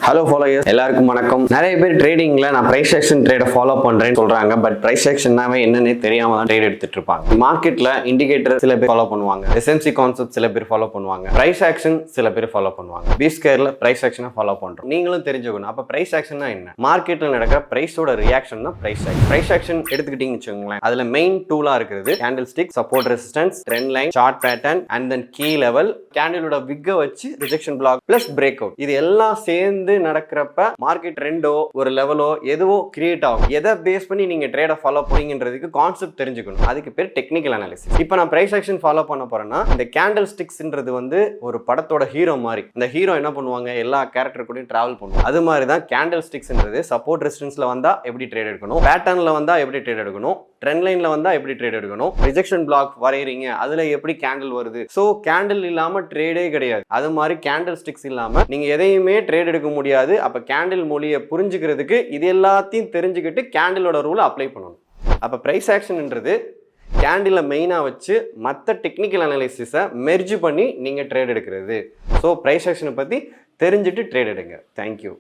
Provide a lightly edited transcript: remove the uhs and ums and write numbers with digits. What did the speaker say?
Hello followers எல்லாருக்கும் வணக்கம். நிறைய பேர் ட்ரேடிங்ல நான் பிரைஸ் ஆக்ஷன் ட்ரேடை ஃபாலோ பண்றேன்னு சொல்றாங்க. பட் பிரைஸ் ஆக்ஷன்னாவே என்னன்னு தெரியாம தான் ட்ரேட் எடுத்துட்டு இருப்பாங்க. மார்க்கெட்ல இண்டிகேட்டர் சில பேர் ஃபாலோ பண்ணுவாங்க, எஸ்எம்சி கான்செப்ட் சில பேர் ஃபாலோ பண்ணுவாங்க, பிரைஸ் ஆக்ஷன் சில பேர் ஃபாலோ பண்ணுவாங்க. பி ஸ்கொயர்ல பிரைஸ் ஆக்ஷனை ஃபாலோ பண்றோம். நீங்களும் தெரிஞ்சுக்கணும். அப்ப பிரைஸ் ஆக்ஷன்னா என்ன? மார்க்கெட்ல நடக்கிற பிரைஸோட ரியாக்ஷன் தான் பிரைஸ் ஆக்ஷன். பிரைஸ் ஆக்ஷன் எடுத்துக்கிட்டீங்கன்னு வச்சுக்கோங்களேன், அதுல மெயின் டூலா இருக்குது candlestick, support resistance, trend line, chart pattern and then key level, கேண்டிலோட விக்கை வச்சு rejection block plus breakout. இது எல்லாம் சேர்ந்து நடக்கிறப்ப மார்க்கெட் ட்ரெண்டோ ஒரு லெவலோ எதுவோ கிரியேட் ஆகும். எதை பேஸ் பண்ணி நீங்க ட்ரேட ஃபாலோ பண்ணீங்கன்றதுக்கு கான்செப்ட் தெரிஞ்சுக்கணும். அதுக்கு பேர் டெக்னிக்கல் அனாலிசிஸ். இப்போ நான் பிரைஸ் ஆக்ஷன் ஃபாலோ பண்ண போறேன்னா, இந்த கேண்டில் ஸ்டிக்ஸ்ன்றது வந்து ஒரு படத்தோட ஹீரோ மாதிரி. இந்த ஹீரோ என்ன பண்ணுவாங்க, எல்லா கேரக்டர் கூடயும் டிராவல் பண்ணுவாங்க. அது மாதிரி தான் கேண்டில் ஸ்டிக்ஸ்ன்றது. சப்போர்ட் ரெசிஸ்டன்ஸ்ல வந்தா எப்படி ட்ரேட் எடுக்கணும், பேட்டர்ன்ல வந்தா எப்படி ட்ரேட் எடுக்கணும், ட்ரெண்ட் லைன்ல வந்தா எப்படி ட்ரேட் எடுக்கணும், ரிஜெக்ஷன் பிளாக் வரையறீங்க அதுல எப்படி கேண்டில் வருது. சோ கேண்டில் இல்லாம ட்ரேடே கிடையாது. அது மாதிரி கேண்டில் ஸ்டிக்ஸ் இல்லாம நீங்க எதையுமே ட்ரேட் எடுக்க முடியாது. அப்ப கேண்டில் மொழியை புரிஞ்சுக்கிறதுக்கு இது எல்லாத்தையும் தெரிஞ்சுக்கிட்டு கேண்டிலோட ரூலை அப்ளை பண்ணணும். அப்ப பிரைஸ் ஆக்ஷன்ன்றது கேண்டில மெயினா வச்சு மற்ற டெக்னிக்கல் அனாலிசிஸை மெர்ஜ் பண்ணி நீங்க ட்ரேட் எடுக்கிறது. ஸோ பிரைஸ் ஆக்ஷனை பத்தி தெரிஞ்சுட்டு ட்ரேட் எடுங்க. தேங்க்யூ.